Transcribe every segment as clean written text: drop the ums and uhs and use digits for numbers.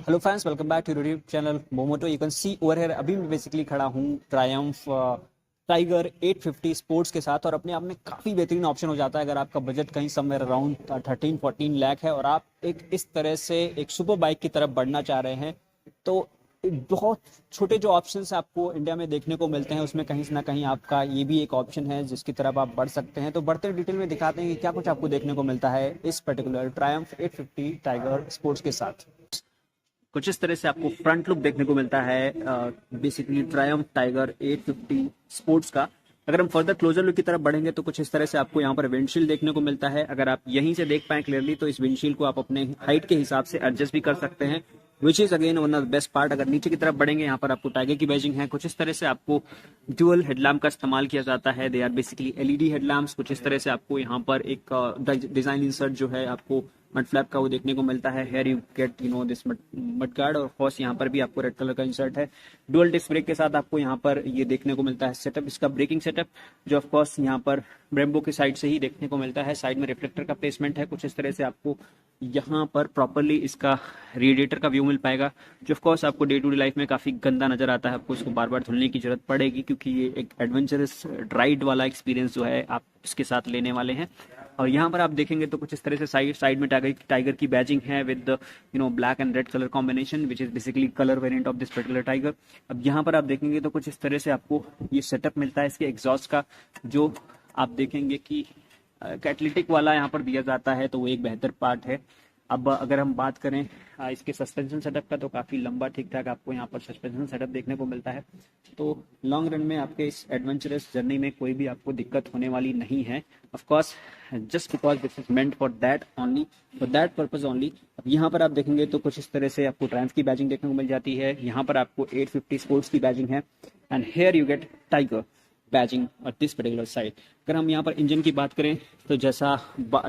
Hello friends, welcome back to YouTube channel Momoto. You can see over here अभी मैं basically खड़ा हूँ Triumph tiger 850 sports के साथ, और अपने आप में काफ़ी बेहतरीन ऑप्शन हो जाता है अगर आपका बजट कहीं समवेयर अराउंड 13-14 लाख है और आप एक इस तरह से एक सुपर बाइक की तरफ बढ़ना चाह रहे हैं। तो बहुत छोटे जो ऑप्शंस आपको इंडिया में देखने को मिलते हैं उसमें कहीं ना कहीं आपका ये भी एक ऑप्शन है जिसकी तरफ आप बढ़ सकते हैं। तो बढ़ते डिटेल में दिखाते हैं कि क्या कुछ आपको देखने को मिलता है इस पर्टिकुलर ट्रायम्फ 850 टाइगर स्पोर्ट्स के साथ। कुछ इस तरह से आपको फ्रंट लुक देखने को मिलता है बेसिकली ट्रायम्फ टाइगर 850 स्पोर्ट्स का। अगर हम फर्दर क्लोजर लुक की तरफ बढ़ेंगे तो कुछ इस तरह से आपको यहाँ पर विंडशील्ड देखने को मिलता है। अगर आप यहीं से देख पाए क्लियरली तो इस विंडशील्ड को आप अपने हाइट के हिसाब से एडजस्ट भी कर सकते हैं, which is again one of the best part. अगर नीचे की तरफ बढ़ेंगे यहाँ पर आपको टाइगर की बैजिंग है। कुछ इस तरह से आपको ड्यूअल हेडलैम्प का इस्तेमाल किया जाता है, they are basically LED headlamps. कुछ इस तरह से आपको यहाँ पर एक डिजाइन इंसर्ट जो है आपको मड फ्लैप का वो देखने को मिलता है। Here you get this mudguard, और ऑफ कोर्स यहाँ पर भी आपको रेड कलर का इंसर्ट है। डुअल डिस्क ब्रेक के साथ आपको यहाँ पर ये देखने को मिलता है सेटअप, इसका ब्रेकिंग सेटअप जो ऑफ कोर्स यहाँ पर ब्रेम्बो की साइड से ही देखने को मिलता है। साइड में रिफ्लेक्टर का प्लेसमेंट है। कुछ इस तरह से आपको यहाँ पर प्रॉपरली इसका रेडिएटर का व्यू मिल पाएगा, जो ऑफ कोर्स आपको डे टू डे लाइफ में काफी गंदा नजर आता है। आपको इसको बार बार धुलने की जरूरत पड़ेगी क्योंकि ये एक एडवेंचरस राइड वाला एक्सपीरियंस जो है आप इसके साथ लेने वाले हैं। और यहाँ पर आप देखेंगे तो कुछ इस तरह से साइड में टाइगर की बैजिंग है with black and red colour combination, which is basically colour variant of this particular tiger. अब यहाँ पर आप देखेंगे तो कुछ इस तरह से आपको ये सेटअप मिलता है इसके एग्जॉस्ट का, जो आप देखेंगे कि कैटलिटिक वाला यहाँ पर दिया जाता है, तो वो एक बेहतर पार्ट है। अब अगर हम बात करें इसके सस्पेंशन सेटअप का, तो काफ़ी लंबा ठीक ठाक आपको यहाँ पर सस्पेंशन सेटअप देखने को मिलता है। तो लॉन्ग रन में आपके इस एडवेंचरस जर्नी में कोई भी आपको दिक्कत होने वाली नहीं है। Of course just because this is meant for that only, for that purpose only. अब यहाँ पर आप देखेंगे तो कुछ इस तरह से आपको ट्रायम्फ की बैजिंग देखने को मिल जाती है। यहाँ पर आपको 850 स्पोर्ट्स की बैजिंग है, and here you get tiger badging और दिस पर्टिकुलर साइड। अगर हम यहाँ पर इंजन की बात करें तो जैसा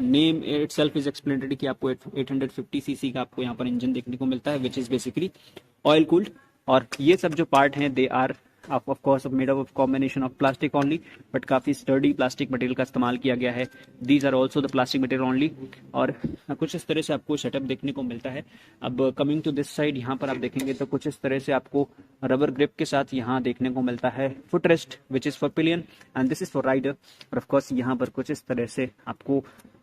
नेम इटसेल्फ इज एक्सप्लेनेटरी कि आपको 850 सीसी का आपको यहाँ पर इंजन देखने को मिलता है, which is basically oil cooled. और ये सब जो पार्ट हैं they are of course made up of combination of plastic only, but काफी स्टर्डी प्लास्टिक मटेरियल का इस्तेमाल किया गया है। These are also the plastic material only, और कुछ इस तरह से आपको सेटअप देखने को मिलता है। अब कमिंग टू दिस साइड, यहाँ पर आप देखेंगे तो कुछ इस तरह से आपको रबर ग्रिप के साथ यहाँ देखने को मिलता है footrest, which is for pillion and this is for rider. और ऑफ कोर्स यहाँ पर कुछ इस तरह से आपको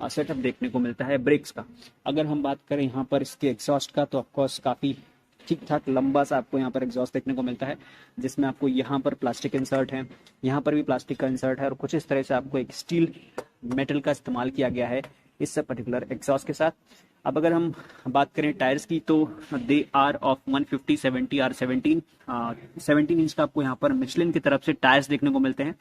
सेटअप देखने को मिलता है ब्रेक्स का। अगर हम बात करें यहाँ पर इसके एग्जॉस्ट का, तो ऑफ कोर्स काफी ठीक ठाक लंबा सा आपको यहाँ पर एग्जॉस्ट देखने को मिलता है, जिसमें आपको यहाँ पर प्लास्टिक इंसर्ट है, यहाँ पर भी प्लास्टिक का इंसर्ट है, और कुछ इस तरह से आपको एक स्टील मेटल का इस्तेमाल किया गया है इस पर्टिकुलर एग्जॉस्ट के साथ। अब अगर हम बात करें टायर्स की, तो दे आर ऑफ 150/70 R17 17 इंच का आपको यहाँ पर मिचलिन की तरफ से टायर्स देखने को मिलते हैं,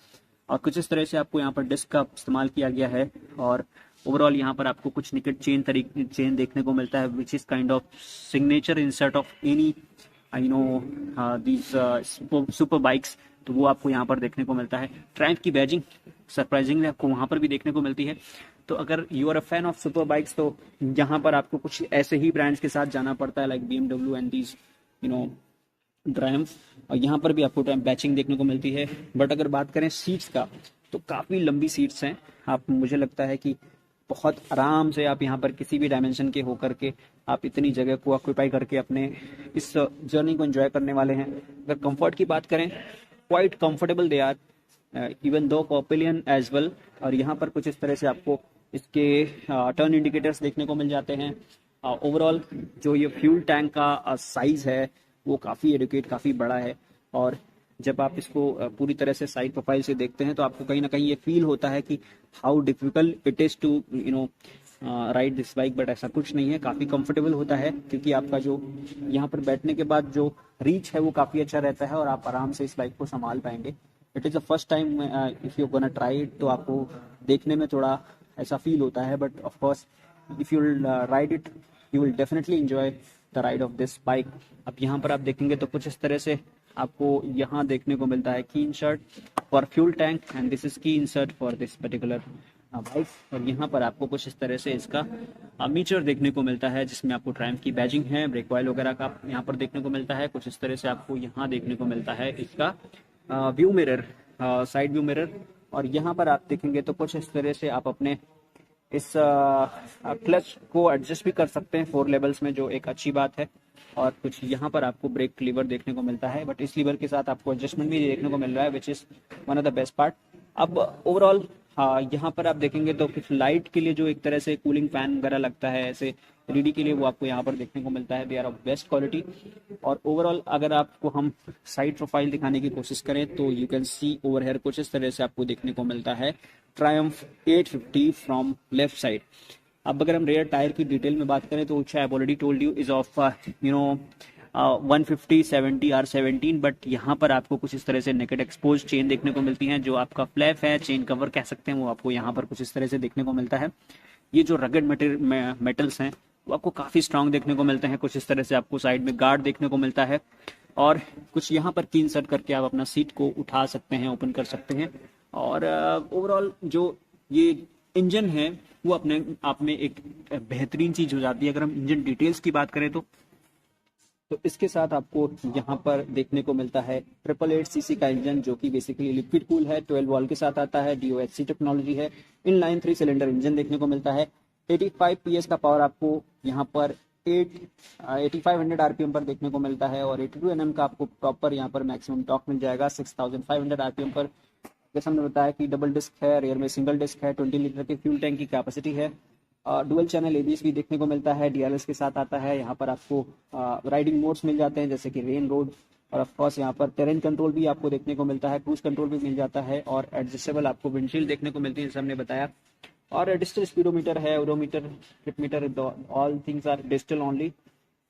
और कुछ इस तरह से आपको यहाँ पर डिस्क का इस्तेमाल किया गया है। और ओवरऑल यहाँ पर आपको कुछ निकट चेन देखने को मिलता है, which is kind of signature insert of any these super bikes, तो वो आपको यहाँ पर देखने को मिलता है। ट्रायम्फ की बैजिंग सरप्राइजिंगली आपको वहां पर भी देखने को मिलती है। तो अगर you are a fan of super bikes, तो यहाँ पर आपको कुछ ऐसे ही ब्रांड्स के साथ जाना पड़ता है, like BMW and these Triumph, और यहाँ पर भी आपको बैचिंग देखने को मिलती है। बट अगर बात करें सीट्स का, तो काफ़ी लंबी सीट्स हैं। आप मुझे लगता है कि बहुत आराम से आप यहाँ पर किसी भी डायमेंशन के होकर के आप इतनी जगह को ऑक्यूपाई करके अपने इस जर्नी को एंजॉय करने वाले हैं। अगर कंफर्ट की बात करें, quite comfortable they are, even दो पॉपुलियन एज वेल। और यहाँ पर कुछ इस तरह से आपको इसके टर्न इंडिकेटर्स देखने को मिल जाते हैं। ओवरऑल जो ये फ्यूल टैंक का साइज है वो काफ़ी एडुकेट, काफ़ी बड़ा है, और जब आप इसको पूरी तरह से साइड प्रोफाइल से देखते हैं तो आपको कहीं ना कहीं ये फील होता है कि how difficult it is to ride this bike, but ऐसा कुछ नहीं है। काफ़ी कंफर्टेबल होता है क्योंकि आपका जो यहाँ पर बैठने के बाद जो रीच है वो काफ़ी अच्छा रहता है, और आप आराम से इस बाइक को संभाल पाएंगे। It is the first time if you gonna try it, तो आपको देखने में थोड़ा ऐसा फील होता है, but of course if you ride it you will definitely enjoy the ride of this bike. अब यहाँ पर आप देखेंगे तो कुछ इस तरह से आपको यहाँ देखने को मिलता है key insert for fuel tank, and this is key insert for this particular bike. और यहाँ पर आपको कुछ इस तरह से इसका मीटर देखने को मिलता है, जिसमें आपको ट्रायम्फ की बैजिंग है, ब्रेक ऑयल वगैरह का यहाँ पर देखने को मिलता है। कुछ इस तरह से आपको यहाँ देखने को मिलता है इसका view mirror, side view mirror. और यहाँ पर आप देखेंगे तो कुछ इस तरह से आप अपने इस क्लच को एडजस्ट भी कर सकते हैं 4 लेवल्स में, जो एक अच्छी बात है। और कुछ यहाँ पर आपको ब्रेक लीवर देखने को मिलता है, बट इस लीवर के साथ आपको एडजस्टमेंट भी देखने को मिल रहा है, which is one of the best part. अब ओवरऑल यहाँ पर आप देखेंगे तो कुछ लाइट के लिए जो एक तरह से कूलिंग फैन वगैरह लगता है ऐसे एलईडी के लिए, वो आपको यहाँ पर देखने को मिलता है। They are of best quality. और ओवरऑल अगर आपको हम साइड प्रोफाइल दिखाने की कोशिश करें तो you can see over here कुछ इस तरह से आपको देखने को मिलता है ट्रायम्फ 850 फ्रॉम लेफ्ट साइड। अब अगर हम रेयर टायर की डिटेल में बात करें तो which I have already told you is of 150 70 R17, but यहाँ पर आपको कुछ इस तरह से नेकेड एक्सपोज चेन देखने को मिलती है। जो आपका फ्लैप है, चेन कवर कह सकते हैं, वो आपको यहाँ पर कुछ इस तरह से देखने को मिलता है। ये जो रगड मेटल्स हैं वो आपको काफ़ी स्ट्रांग देखने को मिलते हैं। कुछ इस तरह से आपको साइड में गार्ड देखने को मिलता है, और कुछ यहाँ पर की इंसर्ट करके आप अपना सीट को उठा सकते हैं, ओपन कर सकते हैं। और ओवरऑल जो ये इंजन है वो अपने आप में एक बेहतरीन चीज हो जाती है। अगर हम इंजन डिटेल्स की बात करें तो इसके साथ आपको यहाँ पर देखने को मिलता है 888 सीसी का इंजन, जो कि बेसिकली लिक्विड कूल है, 12 वॉल्व के साथ आता है, DOHC टेक्नोलॉजी है, इनलाइन 3 सिलेंडर इंजन देखने को मिलता है। 85 PS का पावर आपको यहाँ पर 8500 RPM पर देखने को मिलता है, और 82 Nm का आपको प्रॉपर यहाँ पर मैक्सिमम टॉर्क मिल जाएगा 6500 RPM पर। जैसे हमने बताया कि डबल डिस्क है, रेयर में सिंगल डिस्क है, 20 लीटर के फ्यूल टैंक की कैपेसिटी है, डुअल चैनल ABS भी देखने को मिलता है, DRS के साथ आता है। यहाँ पर आपको राइडिंग मोड्स मिल जाते हैं जैसे कि रेन, रोड, और ऑफ कोर्स यहाँ पर टेरेन कंट्रोल भी आपको देखने को मिलता है, क्रूज कंट्रोल भी मिल जाता है, और एडजस्टेबल आपको विंडशील्ड देखने को मिलती है जैसे हमने बताया। और डिजिटल स्पीडोमीटर है, odometer, trip meter, all things are digital only.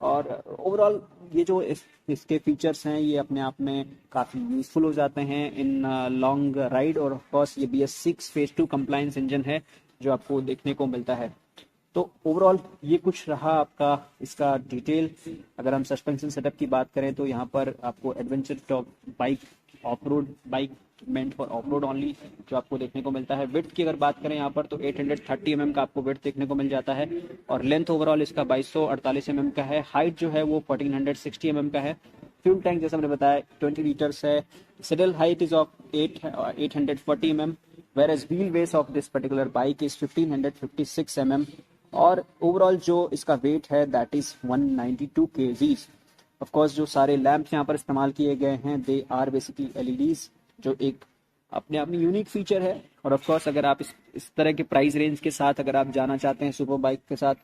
और ओवरऑल ये जो इसके फीचर्स हैं ये अपने आप में काफ़ी यूजफुल हो जाते हैं इन लॉन्ग राइड। और ऑफ कोर्स ये BS6 फेज 2 कंप्लायंस इंजन है जो आपको देखने को मिलता है। तो ओवरऑल ये कुछ रहा आपका इसका डिटेल। अगर हम सस्पेंशन सेटअप की बात करें तो यहाँ पर आपको adventure top bike, of road bike meant for of road only जो आपको देखने को मिलता है। विड्थ की अगर बात करें यहाँ पर तो 830 mm का आपको विड्थ देखने को मिल जाता है, और लेंथ ओवरऑल इसका 2248 mm का है। हाइट जो है वो 1460 mm का है। फ्यूल टैंक जैसे हमने बताया 20 लीटर्स है। Saddle height is of 840 mm, whereas wheel base of this particular bike is 1556 mm, और ओवरऑल जो इसका वेट है that is 192 kgs। Of course जो सारे लैंप्स यहाँ पर इस्तेमाल किए गए हैं दे आर बेसिकली LEDs, जो एक अपने आप में यूनिक फीचर है। और ऑफ कोर्स अगर आप इस तरह के प्राइस रेंज के साथ अगर आप जाना चाहते हैं सुपर बाइक के साथ,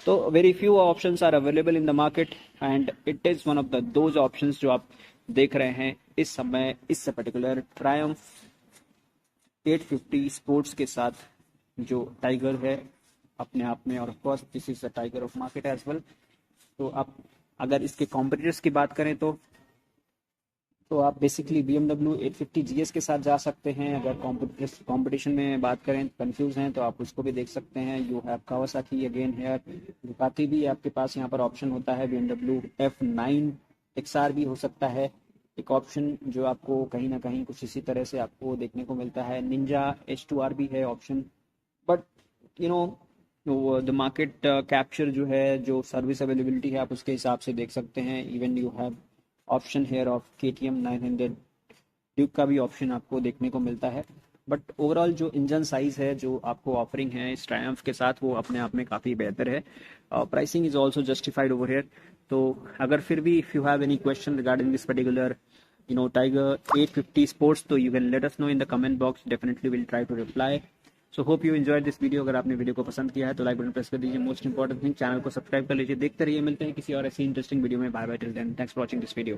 तो very few options are available in the market, and it is one of the those options जो आप देख रहे हैं इस समय इस पर्टिकुलर ट्रायम्फ 850 स्पोर्ट्स के साथ जो टाइगर है अपने आप में। और of course this is the tiger of market as well. तो आप अगर इसके कॉम्पिटिटर्स की बात करें तो आप बेसिकली BMW 850 GS के साथ जा सकते हैं। अगर कंपटीशन में बात करें कंफ्यूज हैं तो आप उसको भी देख सकते हैं। You have Kawasaki again here, Ducati भी आपके पास यहाँ पर ऑप्शन होता है। BMW F9 XR भी हो सकता है एक ऑप्शन जो आपको कहीं ना कहीं कुछ इसी तरह से आपको देखने को मिलता है। निंजा H2R भी है option, but you know the market capture जो है, जो सर्विस अवेलेबिलिटी है, आप उसके हिसाब से देख सकते हैं। Even you have option here of KTM 900 Duke का भी ऑप्शन आपको देखने को मिलता है। बट ओवरऑल जो इंजन साइज है जो आपको ऑफरिंग है इस ट्रायम्फ के साथ वो अपने आप में काफ़ी बेहतर है। Pricing is also justified over here. तो अगर फिर भी if you have any question regarding this particular Tiger 850 sports, तो you can let us know in the comment box, definitely will try to reply. So hope you enjoy this video. अगर आपने video को पसंद किया है तो like button press कर दीजिए। मोस्ट इंपॉर्टेंट थिंग, चैनल को सब्सक्राइब कर लीजिए। देखते रहिए, मिलते हैं किसी और ऐसी इंटरेस्टिंग वीडियो में। Bye bye till then, thanks for watching this video.